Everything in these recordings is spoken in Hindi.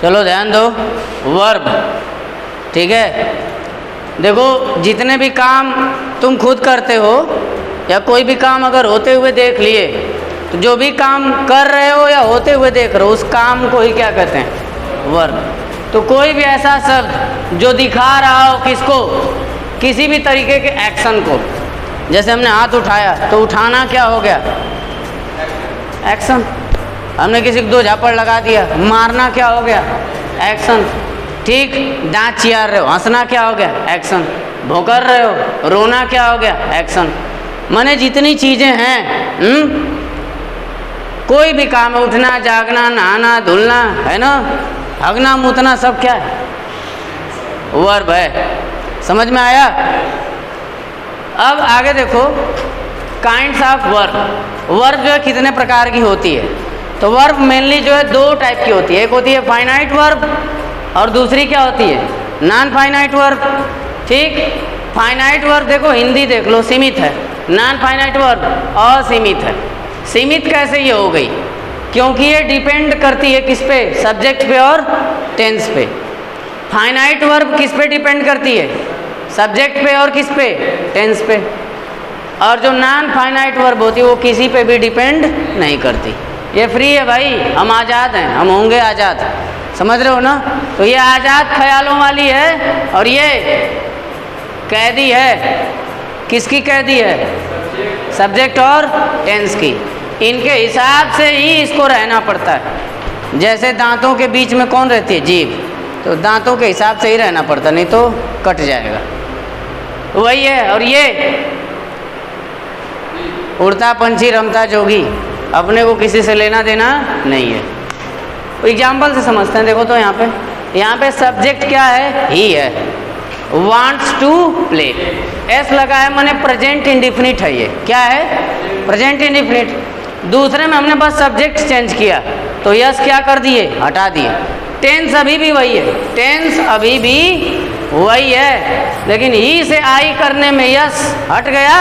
चलो ध्यान दो, वर्ब, ठीक है। देखो जितने भी काम तुम खुद करते हो या कोई भी काम अगर होते हुए देख लिए, तो जो भी काम कर रहे हो या होते हुए देख रहे हो उस काम को ही क्या कहते हैं, वर्ब। तो कोई भी ऐसा शब्द जो दिखा रहा हो किसको, किसी भी तरीके के एक्शन को, जैसे हमने हाथ उठाया तो उठाना क्या हो गया, एक्शन। हमने किसी को 2 झापड़ लगा दिया, मारना क्या हो गया, एक्शन। ठीक, दांत चियार रहे हो, हंसना क्या हो गया, एक्शन। भौंकर रहे हो, रोना क्या हो गया, एक्शन। माने जितनी चीज़ें हैं, कोई भी काम है, उठना, जागना, नहाना, धुलना, है ना, हगना, मूतना, सब क्या है, वर्ब है। समझ में आया? अब आगे देखो, काइंड्स ऑफ वर्ब। वर्ब जो है कितने प्रकार की होती है, तो वर्ब मेनली जो है 2 टाइप की होती है। एक होती है फाइनाइट वर्ब और दूसरी क्या होती है, नॉन फाइनाइट वर्ब। ठीक, फाइनाइट वर्ब देखो हिंदी देख लो, सीमित है। नॉन फाइनाइट वर्ब असीमित है। सीमित कैसे ये हो गई, क्योंकि ये डिपेंड करती है किस पे, सब्जेक्ट पे और टेंस पे। फाइनाइट वर्ब किस पे डिपेंड करती है, सब्जेक्ट पे और किस पे, टेंस पे। और जो नॉन फाइनाइट वर्ब होती है वो किसी पे भी डिपेंड नहीं करती। ये फ्री है भाई, हम आज़ाद हैं, हम होंगे आज़ाद। समझ रहे हो ना? तो ये आज़ाद ख्यालों वाली है और ये कैदी है। किसकी कैदी है, सब्जेक्ट और टेंस की। इनके हिसाब से ही इसको रहना पड़ता है। जैसे दांतों के बीच में कौन रहती है, जीभ, तो दांतों के हिसाब से ही रहना पड़ता, नहीं तो कट जाएगा। वही है। और ये उड़ता पंछी रमता जोगी, अपने को किसी से लेना देना नहीं है। एग्जाम्पल से समझते हैं। देखो तो यहाँ पे सब्जेक्ट क्या है, ही है। वांट्स टू प्ले, एस लगा है, माने प्रेजेंट इंडिफिनिट है। ये क्या है, प्रेजेंट इंडिफिनिट। दूसरे में हमने बस सब्जेक्ट चेंज किया तो यस क्या कर दिए, हटा दिए। टेंस अभी भी वही है, टेंस अभी भी वही है, लेकिन ही से आई करने में यस हट गया,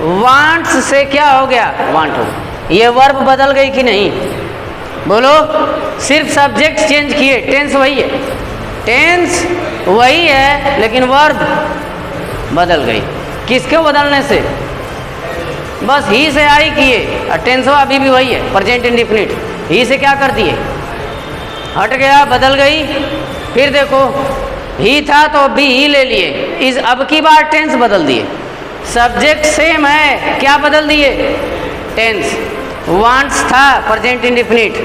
वांट्स से क्या हो गया, वांट हो। ये वर्ब बदल गई कि नहीं, बोलो? सिर्फ सब्जेक्ट चेंज किए, टेंस वही है, टेंस वही है, लेकिन वर्ब बदल गई। किसके बदलने से, बस ही से आई किए, और टेंस अभी भी वही है, प्रेजेंट इंडिफिनिट। ही से क्या कर दिए, हट गया, बदल गई। फिर देखो ही था तो अभी ही ले लिए, इस अब की बार टेंस बदल दिए। सब्जेक्ट सेम है, क्या बदल दिए, टेंस। वांट्स था प्रेजेंट इंडिफिनिट,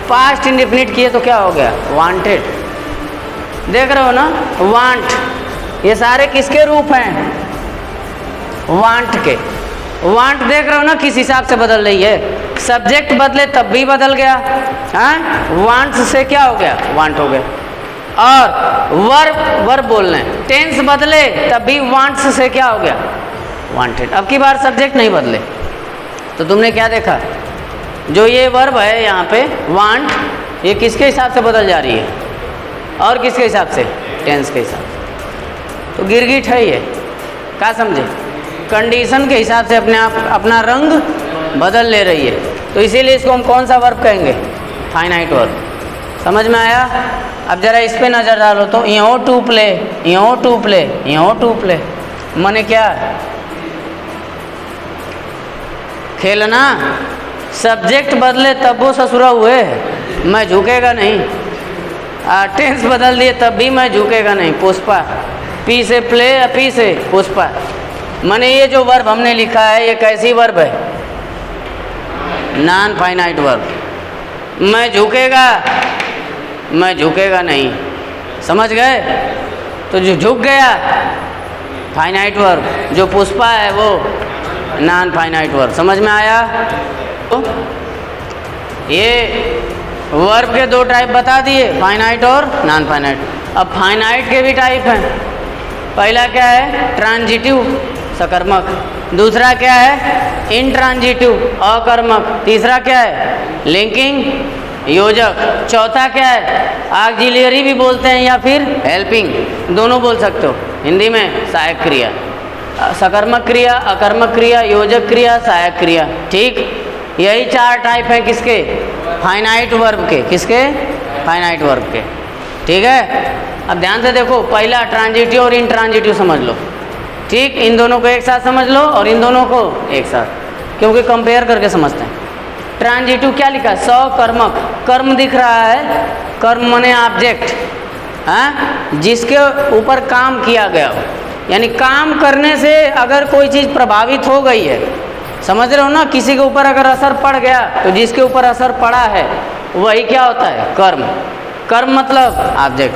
पास्ट इंडिफिनिट किए तो क्या हो गया, वांटेड। देख रहे हो ना, वांट, ये सारे किसके रूप हैं, वांट के। वांट देख रहे हो ना किस हिसाब से बदल रही है, सब्जेक्ट बदले तब भी बदल गया, हाँ, वांट्स से क्या हो गया, वांट हो गया। और वर्ब बोल रहे हैं, टेंस बदले तब भी वांट्स से क्या हो गया, वांटेड। अब की बार सब्जेक्ट नहीं बदले तो तुमने क्या देखा, जो ये वर्ब है यहाँ पे वांट, ये किसके हिसाब से बदल जा रही है, और किसके हिसाब से, टेंस के हिसाब से। तो गिरगिट है ये, क्या समझे, कंडीशन के हिसाब से अपने आप अपना रंग बदल ले रही है। तो इसीलिए इसको हम कौन सा वर्ब कहेंगे, फाइनाइट वर्ब। समझ में आया? अब जरा इस पे नज़र डालो तो, यो टू प्ले, यो टू प्ले, यो टू प्ले, माने क्या, खेलना। सब्जेक्ट बदले तब वो ससुरा हुए, मैं झुकेगा नहीं। टेंस बदल दिए तब भी मैं झुकेगा नहीं। पुष्पा, पी से प्ले, पी से पुष्पा। माने ये जो वर्ब हमने लिखा है ये कैसी वर्ब है, नॉन फाइनाइट वर्ब। मैं झुकेगा नहीं, समझ गए? तो जो झुक गया फाइनाइट वर्ब, जो पुष्पा है वो नॉन फाइनाइट वर्ब। समझ में आया? तो ये वर्ब के 2 टाइप बता दिए, फाइनाइट और नॉन फाइनाइट। अब फाइनाइट के भी टाइप हैं। पहला क्या है, ट्रांजिटिव, सकर्मक। दूसरा क्या है, इंट्रांजिटिव, अकर्मक। तीसरा क्या है, लिंकिंग, योजक। चौथा क्या है, ऑक्सिलियरी भी बोलते हैं या फिर हेल्पिंग, दोनों बोल सकते हो हिंदी में, सहायक क्रिया। सकर्मक क्रिया, अकर्मक क्रिया, योजक क्रिया, सहायक क्रिया। ठीक, यही 4 टाइप हैं किसके, फाइनाइट वर्ब के। किसके, फाइनाइट वर्ब के। ठीक है, अब ध्यान से देखो, पहला ट्रांजिटिव और इंट्रांजिटिव समझ लो। ठीक, इन दोनों को एक साथ समझ लो और इन दोनों को एक साथ, क्योंकि कंपेयर करके समझते हैं। ट्रांजिटिव क्या लिखा है? सकर्मक, कर्म दिख रहा है, कर्म माने ऑब्जेक्ट, हाँ, जिसके ऊपर काम किया गया हो, यानी काम करने से अगर कोई चीज़ प्रभावित हो गई है, समझ रहे हो ना, किसी के ऊपर अगर असर पड़ गया तो जिसके ऊपर असर पड़ा है वही क्या होता है? कर्म। कर्म मतलब ऑब्जेक्ट,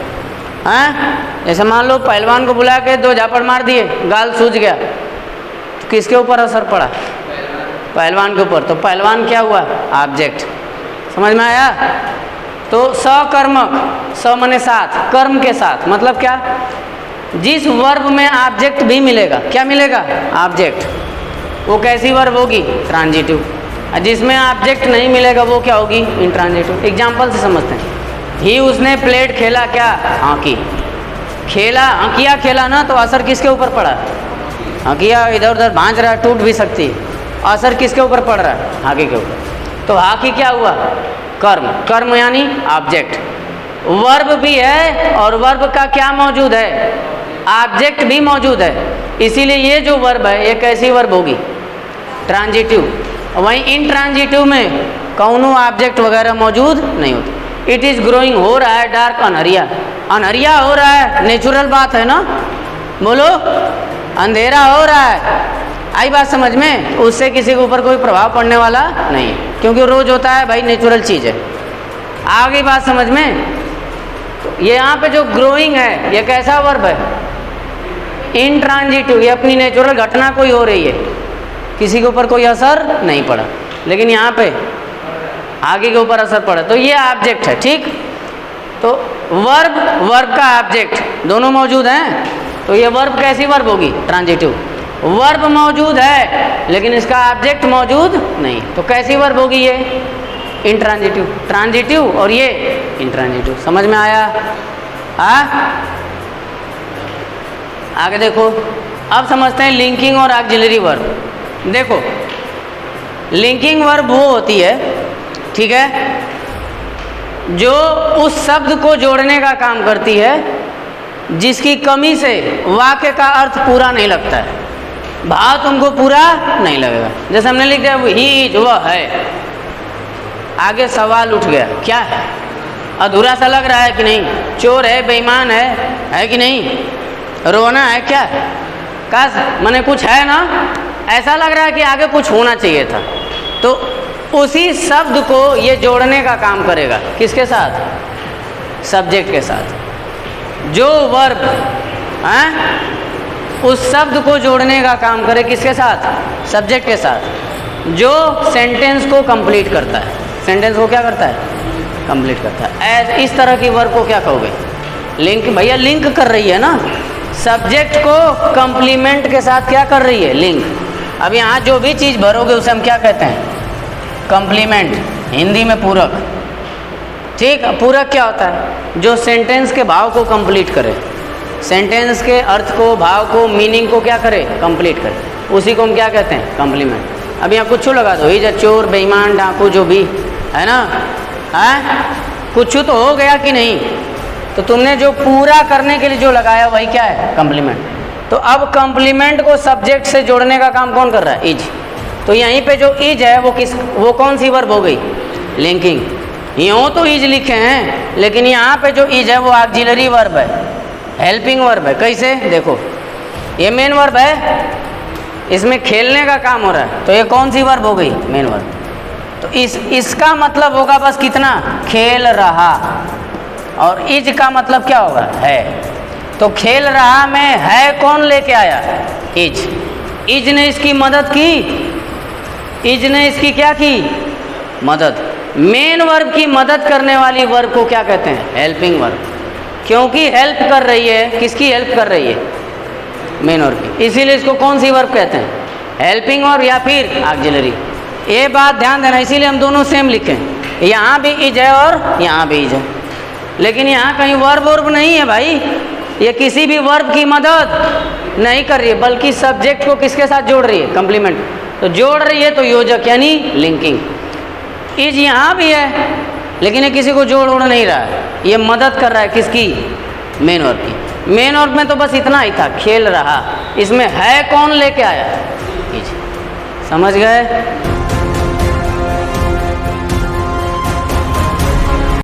हैं? जैसे मान लो पहलवान को बुला के 2 झापड़ मार दिए, गाल सूज गया, तो किसके ऊपर असर पड़ा? पहलवान के ऊपर। तो पहलवान क्या हुआ? ऑब्जेक्ट। समझ में आया? तो सकर्मक, स माने साथ, कर्म के साथ, मतलब क्या? जिस वर्ब में ऑब्जेक्ट भी मिलेगा, क्या मिलेगा? ऑब्जेक्ट। वो कैसी वर्ब होगी? ट्रांजिटिव। जिसमें ऑब्जेक्ट नहीं मिलेगा वो क्या होगी? इंट्रांजिटिव। एग्जाम्पल से समझते हैं। ही, उसने प्लेट खेला, क्या? हॉकी खेला, हकिया खेला ना, तो असर किसके ऊपर पड़ा? हकिया इधर उधर भांज रहा है, टूट भी सकती है, असर किसके ऊपर पड़ रहा है? हॉकी के ऊपर। तो हॉकी क्या हुआ? कर्म। कर्म यानी ऑब्जेक्ट। वर्ब भी है और वर्ब का क्या मौजूद है? ऑब्जेक्ट भी मौजूद है। इसीलिए ये जो वर्ब है ये कैसी वर्ब होगी? ट्रांजिटिव। वहीं इंट्रांजिटिव में कौनो ऑब्जेक्ट वगैरह मौजूद नहीं होती। इट इज़ ग्रोइंग, हो रहा है, डार्क, अनहरिया, अनहरिया हो रहा है, नेचुरल बात है ना, बोलो, अंधेरा हो रहा है, आई बात समझ में? उससे किसी के ऊपर कोई प्रभाव पड़ने वाला नहीं है, क्योंकि रोज होता है भाई, नेचुरल चीज़ है। आ गई बात समझ में? तो ये यहाँ पे जो ग्रोइंग है ये कैसा वर्ब है? इंट्रांजिटिव। ये अपनी नेचुरल घटना कोई हो रही है, किसी के ऊपर कोई असर नहीं पड़ा, लेकिन यहाँ पे आगे के ऊपर असर पड़ा, तो ये ऑब्जेक्ट है। ठीक, तो वर्ब, वर्ब का ऑब्जेक्ट दोनों मौजूद हैं, तो ये वर्ब कैसी वर्ब होगी? ट्रांजिटिव। वर्ब मौजूद है लेकिन इसका ऑब्जेक्ट मौजूद नहीं, तो कैसी वर्ब होगी ये? इंट्रांजिटिव। ट्रांजिटिव और ये इंट्रांजिटिव। समझ में आया? आगे देखो, अब समझते हैं लिंकिंग और ऑक्सिलरी वर्ब। देखो, लिंकिंग वर्ब वो होती है, ठीक है, जो उस शब्द को जोड़ने का काम करती है जिसकी कमी से वाक्य का अर्थ पूरा नहीं लगता है, भाव तुमको पूरा नहीं लगेगा। जैसे हमने लिख दिया ही इज, वह है, आगे सवाल उठ गया, क्या है? अधूरा सा लग रहा है कि नहीं? चोर है, बेईमान है कि नहीं? रोना है क्या? काश मैंने कुछ है ना, ऐसा लग रहा है कि आगे कुछ होना चाहिए था। तो उसी शब्द को ये जोड़ने का काम करेगा, किसके साथ? सब्जेक्ट के साथ। जो वर्ब उस शब्द को जोड़ने का काम करे, किसके साथ? सब्जेक्ट के साथ, जो सेंटेंस को कंप्लीट करता है। सेंटेंस को क्या करता है? कंप्लीट करता है। इस तरह की वर्ब को क्या कहोगे? लिंक। भैया लिंक कर रही है ना, सब्जेक्ट को कंप्लीमेंट के साथ क्या कर रही है? लिंक। अब यहाँ जो भी चीज़ भरोगे उसे हम क्या कहते हैं? कंप्लीमेंट, हिंदी में पूरक। ठीक, पूरक क्या होता है? जो सेंटेंस के भाव को कंप्लीट करे, सेंटेंस के अर्थ को, भाव को, मीनिंग को क्या करे? कंप्लीट करे, उसी को हम क्या कहते हैं? कंप्लीमेंट। अब यहाँ कुछ लगा दो, ये चोर, बेईमान, डाकू, जो भी है ना, कुछ तो हो गया कि नहीं? तो तुमने जो पूरा करने के लिए जो लगाया वही क्या है? कंप्लीमेंट। तो अब कंप्लीमेंट को सब्जेक्ट से जोड़ने का काम कौन कर रहा है? इज। तो यहीं पे जो इज है वो कौन सी वर्ब हो गई? लिंकिंग। यूँ तो इज लिखे हैं, लेकिन यहाँ पे जो इज है वो ऑक्सिलरी वर्ब है, हेल्पिंग वर्ब है। कैसे? देखो, ये मेन वर्ब है, इसमें खेलने का काम हो रहा है, तो ये कौन सी वर्ब हो गई? Main verb. तो इसका मतलब होगा बस कितना? खेल रहा। और इज का मतलब क्या होगा? है। तो खेल रहा में है कौन लेके आया? इज। इज ने इसकी मदद की, इज ने इसकी क्या की? मदद। मेन वर्ब की मदद करने वाली वर्ब को क्या कहते हैं? Helping verb. क्योंकि हेल्प कर रही है, किसकी हेल्प कर रही है? मेन वर्ब की, इसीलिए इसको कौन सी वर्ब कहते हैं? हेल्पिंग वर्ब या फिर ऑक्सिलरी। ये बात ध्यान देना, इसीलिए हम दोनों सेम लिखें, यहाँ भी इज है और यहाँ भी इज है, लेकिन यहाँ कहीं वर्ब नहीं है भाई, ये किसी भी वर्ब की मदद नहीं कर रही है, बल्कि सब्जेक्ट को किसके साथ जोड़ रही है? कंप्लीमेंट। तो जोड़ रही है तो योजक यानी लिंकिंग। इज यहाँ भी है, लेकिन ये किसी को जोड़ ओड़ नहीं रहा है, ये मदद कर रहा है किसकी, मेन वर्ब की। मेन वर्ब में तो बस इतना ही था, खेल रहा, इसमें है कौन लेके आया, समझ गए।